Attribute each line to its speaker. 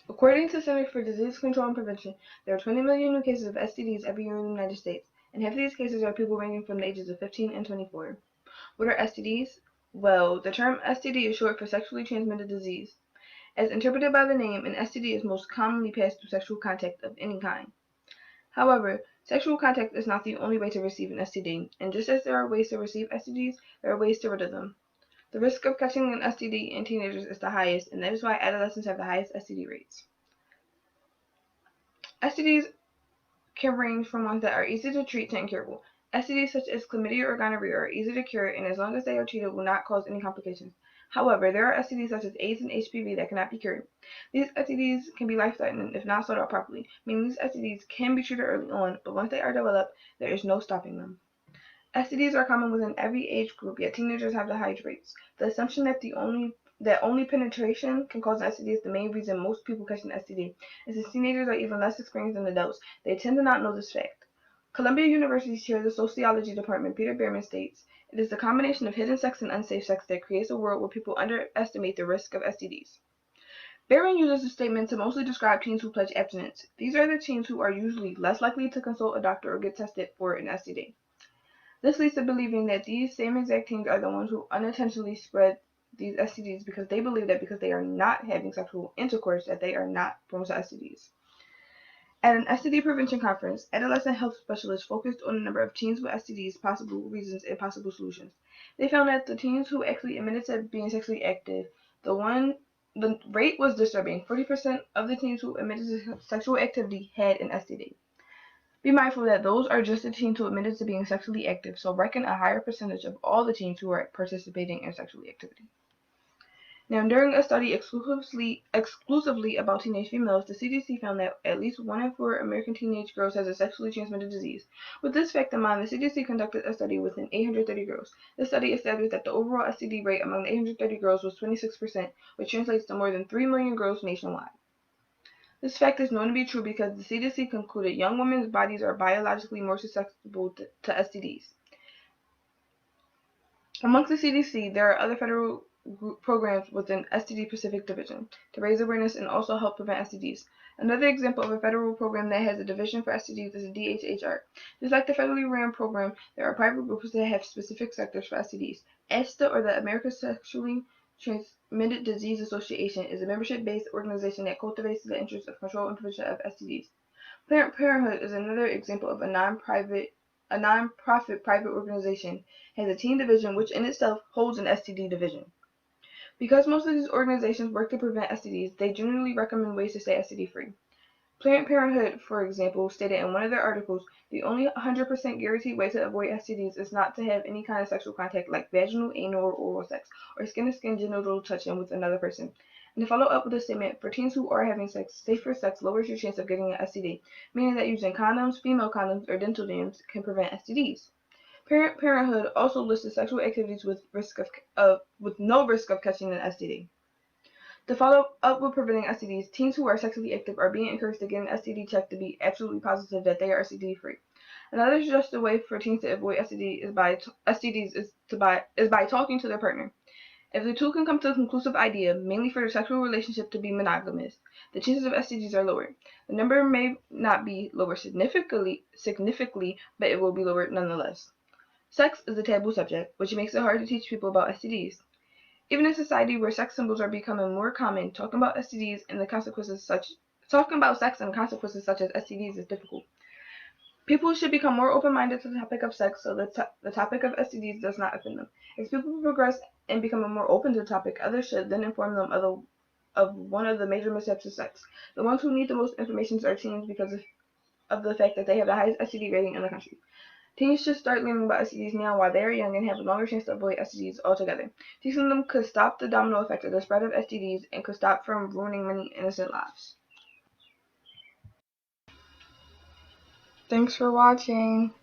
Speaker 1: According to the Center for Disease Control and Prevention, there are 20 million new cases of STDs every year in the United States, and half of these cases are people ranging from the ages of 15 and 24. What are STDs? Well, the term STD is short for sexually transmitted disease. As interpreted by the name, an STD is most commonly passed through sexual contact of any kind. However, sexual contact is not the only way to receive an STD, and just as there are ways to receive STDs, there are ways to rid of them. The risk of catching an STD in teenagers is the highest, and that is why adolescents have the highest STD rates. STDs can range from ones that are easy to treat to incurable. STDs such as chlamydia or gonorrhea are easy to cure, and as long as they are treated, will not cause any complications. However, there are STDs such as AIDS and HPV that cannot be cured. These STDs can be life-threatening if not sorted out properly, meaning these STDs can be treated early on, but once they are developed, there is no stopping them. STDs are common within every age group, yet teenagers have the highest rates. The assumption that only penetration can cause an STD is the main reason most people catch an STD. And since teenagers are even less experienced than adults, they tend to not know this fact. Columbia University's chair of the sociology department, Peter Behrman, states, "It is the combination of hidden sex and unsafe sex that creates a world where people underestimate the risk of STDs." Behrman uses this statement to mostly describe teens who pledge abstinence. These are the teens who are usually less likely to consult a doctor or get tested for an STD. This leads to believing that these same exact teens are the ones who unintentionally spread these STDs because they believe that because they are not having sexual intercourse that they are not prone to STDs. At an STD prevention conference, adolescent health specialists focused on the number of teens with STDs, possible reasons, and possible solutions. They found that the teens who actually admitted to being sexually active, the rate was disturbing. 40% of the teens who admitted to sexual activity had an STD. Be mindful that those are just the teens who admitted to being sexually active, so reckon a higher percentage of all the teens who are participating in sexual activity. Now, during a study exclusively about teenage females, the CDC found that at least 1 in 4 American teenage girls has a sexually transmitted disease. With this fact in mind, the CDC conducted a study within 830 girls. The study established that the overall STD rate among the 830 girls was 26%, which translates to more than 3 million girls nationwide. This fact is known to be true because the CDC concluded young women's bodies are biologically more susceptible to STDs. Amongst the CDC, there are other federal programs within STD Pacific Division to raise awareness and also help prevent STDs. Another example of a federal program that has a division for STDs is the DHHR. Just like the federally ran program, there are private groups that have specific sectors for STDs. ASTA, or the American Sexually Transmitted Disease Association, is a membership-based organization that cultivates the interests of control and prevention of STDs. Planned Parenthood is another example of a non-profit private organization, has a teen division which in itself holds an STD division. Because most of these organizations work to prevent STDs, they generally recommend ways to stay STD-free. Planned Parenthood, for example, stated in one of their articles, the only 100% guaranteed way to avoid STDs is not to have any kind of sexual contact like vaginal, anal, or oral sex, or skin-to-skin genital touching with another person. And to follow up with a statement, for teens who are having sex, safer sex lowers your chance of getting an STD, meaning that using condoms, female condoms, or dental dams can prevent STDs. Planned Parenthood also listed sexual activities with no risk of catching an STD. To follow up with preventing STDs, teens who are sexually active are being encouraged to get an STD check to be absolutely positive that they are STD-free. Another suggested way for teens to avoid STDs is by talking to their partner. If the two can come to a conclusive idea, mainly for their sexual relationship to be monogamous, the chances of STDs are lower. The number may not be lower significantly, but it will be lower nonetheless. Sex is a taboo subject, which makes it hard to teach people about STDs. Even in a society where sex symbols are becoming more common, talking about sex and the consequences such as STDs is difficult. People should become more open-minded to the topic of sex so that the topic of STDs does not offend them. As people progress and become more open to the topic, others should then inform them of one of the major mishaps of sex. The ones who need the most information are teens because of the fact that they have the highest STD rating in the country. Teens should start learning about STDs now while they are young and have a longer chance to avoid STDs altogether. Teaching them could stop the domino effect of the spread of STDs and could stop from ruining many innocent lives. Thanks for watching.